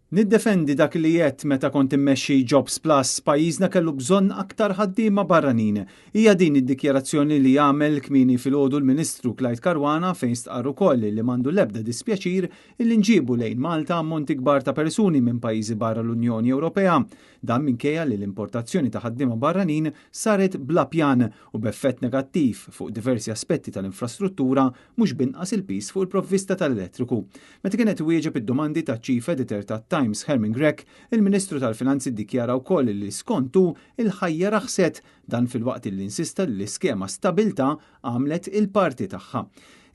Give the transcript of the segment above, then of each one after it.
Niddefendi dak li jett meta kont immexxi Jobs Plus pajjiżna kellu bżonn aktar ħaddiema barranin. Hija din id-dikjarazzjoni li jagħmel kmieni filgħodu l-Ministru Clyde Caruana fejn stqarru wkoll li m'għandu l-ebda dispjaċir illi nġiebu lejn Malta ammonti kbar ta' persuni minn pajjiżi barra l-Unjoni Ewropea. Dan minkejja li l-importazzjoni ta' ħaddiema barranin saret bla pjan u b'effett negattiv fuq diversi aspetti tal-infrastruttura mhux binqas il-pis fuq il-provvista tal-elettriku. Meta kienet wieġeb id-domandi ta' Chief Editor tat-Times Herman Grech, il-Ministru tal-Finanzi ddikjara wkoll li skontu il-ħajja raħset dan filwaqt li insista li l-iskema stabilta għamlet il-parti tagħha.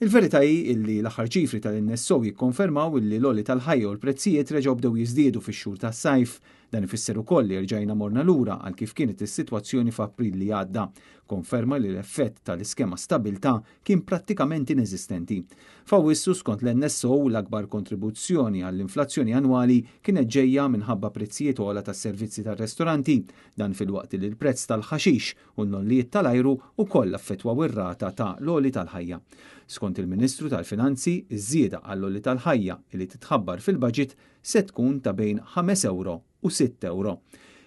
Il-verità hi li l-aħħar ċifri tal-NSO jikkonfermaw li l-oli tal-ħajja u l-prezzijiet reġgħu bdew jiżdiedu fix-xhur tas-sajf. Dan ifisser ukoll li rġajna morna lura għal kif kienet is-sitwazzjoni f'April li għadda. Konferma li l-effett tal-iskema stabilta kien prattikament ineżistenti. F'Awwissu skont l-NSO l-akbar kontribuzzjoni għall-inflazzjoni annwali kienet ġejja minħabba prezzijiet ogħla tas-servizzi tar-restoranti, dan filwaqt li l-prezz tal-ħaxix u n-nollijiet tal-ajru wkoll affettwaw ir-rata ta' l-oli tal-ħajja. Skont il-Ministru tal-Finanzi, iż-żieda għall-oli tal-ħajja li titħabbar fil-budget se tkun ta' bejn 5 euro u 6 euro.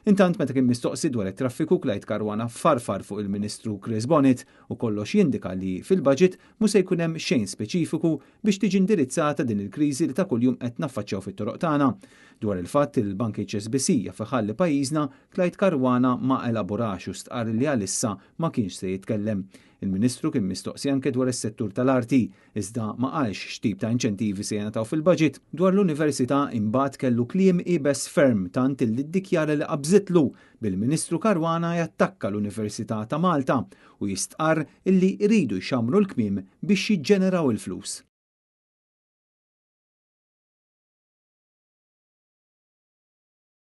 Intant meta kien mistoqsi dwar it-traffiku Clyde Caruana farfar fuq il-Ministru Chris Bonnet u kollox jindika li fil-budget mhux se jkun hemm xejn speċifiku biex tiġi indirizzata din il-kriżi li ta' kuljum qed naffaċċjaw fit-toroq tagħna. Dwar il-fatt il-Bank HSBC jaffaħalli pajjiżna, Clyde Caruana ma elaborax u stqar li għalissa ma kienx se jitkellem. Il-Ministru kien mistoqsi anke dwar is-settur tal-arti, iżda ma qalx x'tip ta' inċentivi se jingħataw fil-budget. Dwar l-Università imbagħad kellu kliem ibes ferm tant illi ddikjara li qabżitlu bil-Ministru Caruana jattakka l-Università ta' Malta u jistqar illi jridu jxammru l-kmiem biex jiġġeneraw il-flus.